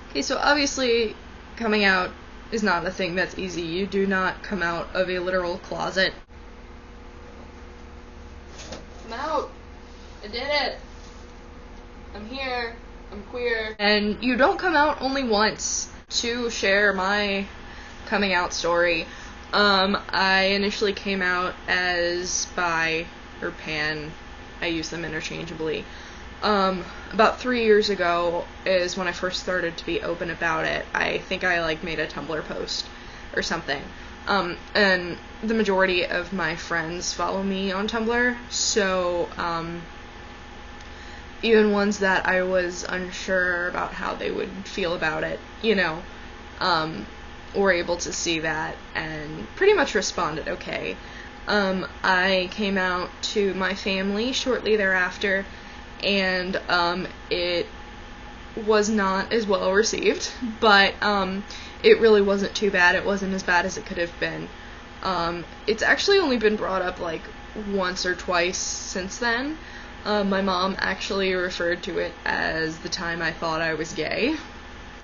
Okay, so obviously coming out is not a thing that's easy. You do not come out of a literal closet. I'm out. I did it. I'm here. I'm queer. And you don't come out only once. To share my coming out story, I initially came out as bi or pan. I use them interchangeably. About 3 years ago is when I first started to be open about it. I think I made a Tumblr post or something. And the majority of my friends follow me on Tumblr, so even ones that I was unsure about how they would feel about it, were able to see that and pretty much responded okay. I came out to my family shortly thereafter, and it was not as well received, but it really wasn't too bad. It wasn't as bad as it could have been. It's actually only been brought up once or twice since then. My mom actually referred to it as the time I thought I was gay,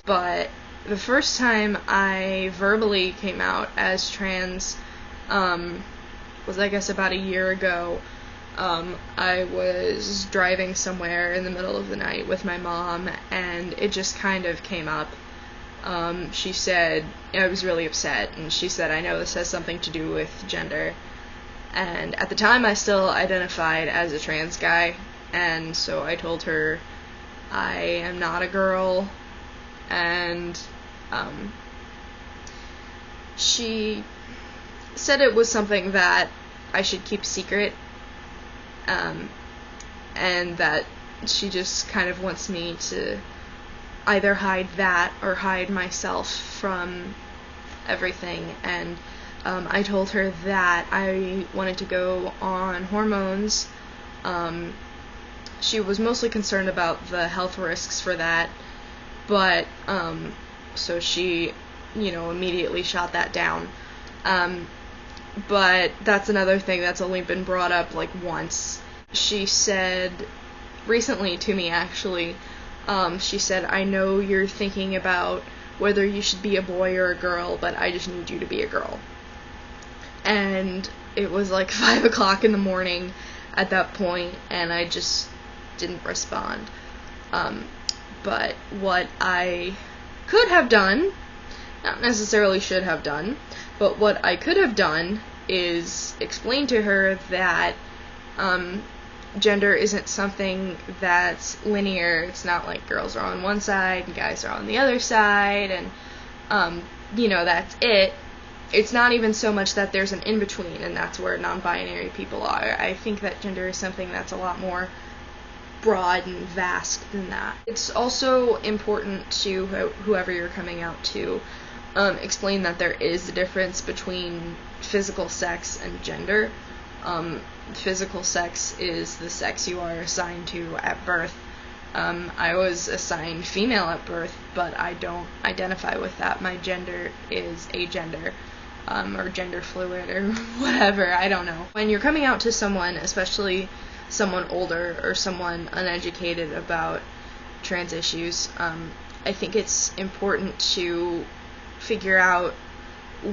but the first time I verbally came out as trans was, I guess, about a year ago. I was driving somewhere in the middle of the night with my mom, and it just kind of came up. She said, I was really upset, and she said, I know this has something to do with gender. And at the time, I still identified as a trans guy, and so I told her I am not a girl, and she said it was something that I should keep secret, and that she just kind of wants me to either hide that or hide myself from everything. And I told her that I wanted to go on hormones. She was mostly concerned about the health risks for that, but so she, immediately shot that down. But that's another thing that's only been brought up once. She said recently to me, actually, she said, I know you're thinking about whether you should be a boy or a girl, but I just need you to be a girl. And it was 5 o'clock in the morning at that point, and I just didn't respond. But what I could have done, not necessarily should have done, but what I could have done is explain to her that gender isn't something that's linear. It's not like girls are on one side and guys are on the other side, and that's it. It's not even so much that there's an in-between, and that's where non-binary people are. I think that gender is something that's a lot more broad and vast than that. It's also important to whoever you're coming out to explain that there is a difference between physical sex and gender. Physical sex is the sex you are assigned to at birth. I was assigned female at birth, but I don't identify with that. My gender is agender, or gender fluid, or whatever, I don't know. When you're coming out to someone, especially someone older or someone uneducated about trans issues, I think it's important to figure out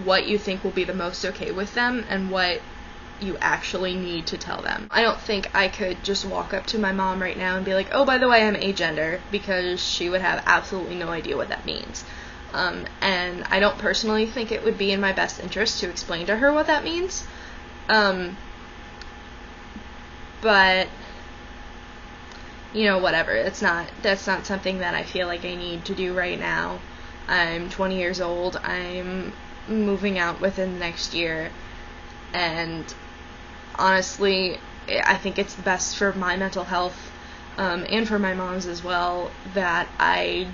what you think will be the most okay with them and what you actually need to tell them. I don't think I could just walk up to my mom right now and be like, oh, by the way, I'm agender, because she would have absolutely no idea what that means. And I don't personally think it would be in my best interest to explain to her what that means. But whatever. That's not something that I feel like I need to do right now. I'm 20 years old. I'm moving out within the next year, and honestly, I think it's the best for my mental health, and for my mom's as well, that I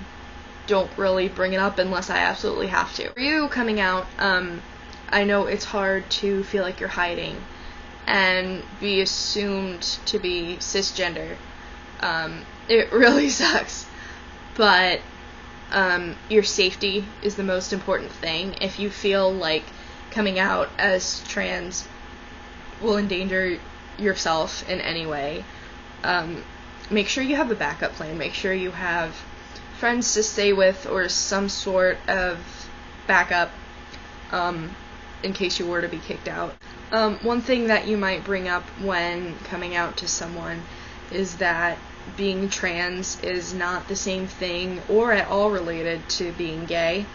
don't really bring it up unless I absolutely have to. For you coming out, I know it's hard to feel like you're hiding and be assumed to be cisgender. It really sucks, but your safety is the most important thing. If you feel like coming out as trans will endanger yourself in any way, make sure you have a backup plan. Make sure you have friends to stay with or some sort of backup in case you were to be kicked out. One thing that you might bring up when coming out to someone is that being trans is not the same thing or at all related to being gay.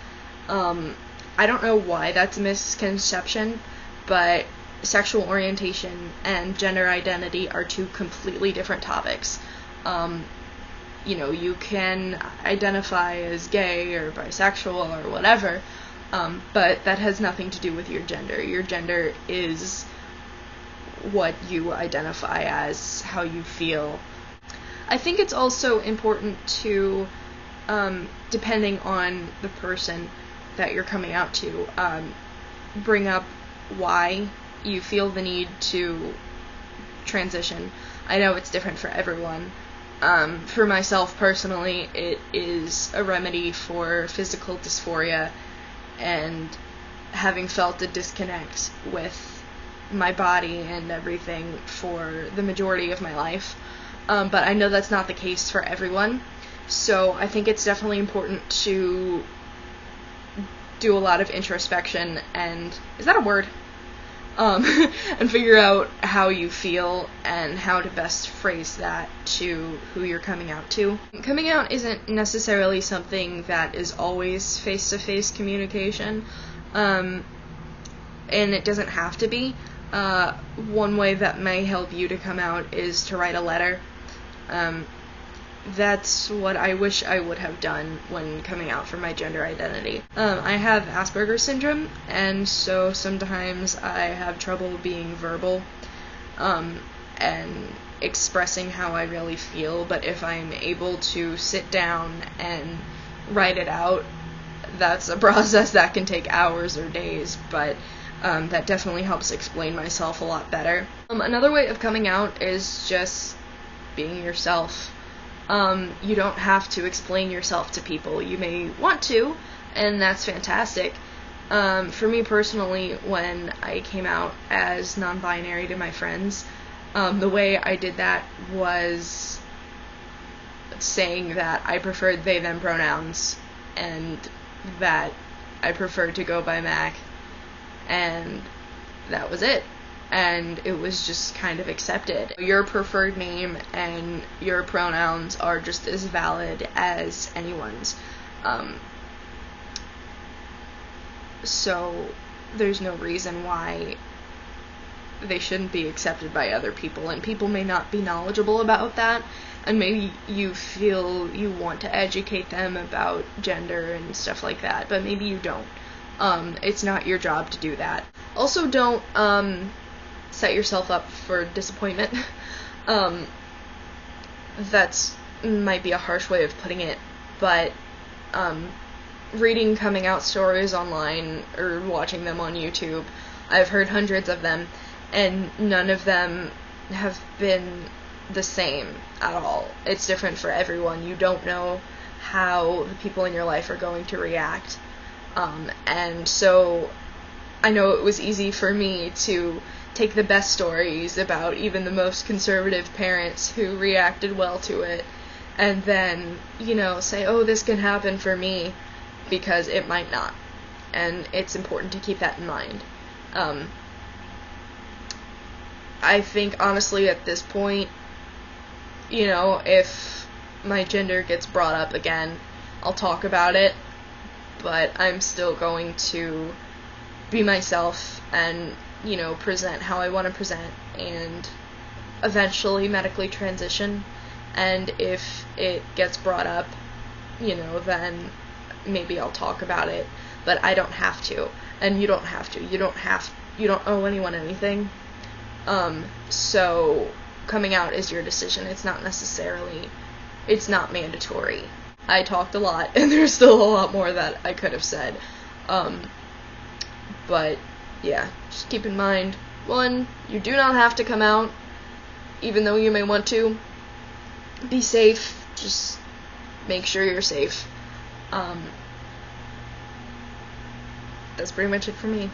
I don't know why that's a misconception, but sexual orientation and gender identity are two completely different topics. You can identify as gay or bisexual or whatever, but that has nothing to do with your gender. Your gender is what you identify as, how you feel. I think it's also important to, depending on the person that you're coming out to, bring up why you feel the need to transition. I know it's different for everyone. For myself personally, it is a remedy for physical dysphoria and having felt a disconnect with my body and everything for the majority of my life. But I know that's not the case for everyone, so I think it's definitely important to do a lot of introspection and, is that a word? And figure out how you feel and how to best phrase that to who you're coming out to. Coming out isn't necessarily something that is always face-to-face communication, and it doesn't have to be. One way that may help you to come out is to write a letter. That's what I wish I would have done when coming out for my gender identity. I have Asperger's syndrome, and so sometimes I have trouble being verbal, and expressing how I really feel, but if I'm able to sit down and write it out, that's a process that can take hours or days, but that definitely helps explain myself a lot better. Another way of coming out is just being yourself. You don't have to explain yourself to people. You may want to, and that's fantastic. For me personally, when I came out as non-binary to my friends, the way I did that was saying that I preferred they, them pronouns, and that I preferred to go by Mac, and that was it. And it was just kind of accepted. Your preferred name and your pronouns are just as valid as anyone's. So there's no reason why they shouldn't be accepted by other people, and people may not be knowledgeable about that, and maybe you feel you want to educate them about gender and stuff like that, but maybe you don't. It's not your job to do that. Also, don't set yourself up for disappointment. That's might be a harsh way of putting it, but reading coming out stories online or watching them on YouTube, I've heard hundreds of them, and none of them have been the same at all. It's different for everyone. You don't know how the people in your life are going to react, and so I know it was easy for me to take the best stories about even the most conservative parents who reacted well to it, and then, say, oh, this can happen for me, because it might not. And it's important to keep that in mind. I think, honestly, at this point, if my gender gets brought up again, I'll talk about it, but I'm still going to be myself and present how I want to present, and eventually medically transition. And if it gets brought up, then maybe I'll talk about it, but I don't have to, and you don't have to. You don't owe anyone anything. So coming out is your decision. It's not mandatory. I talked a lot, and there's still a lot more that I could have said. But yeah, just keep in mind, 1, you do not have to come out, even though you may want to. Be safe. Just make sure you're safe. That's pretty much it for me.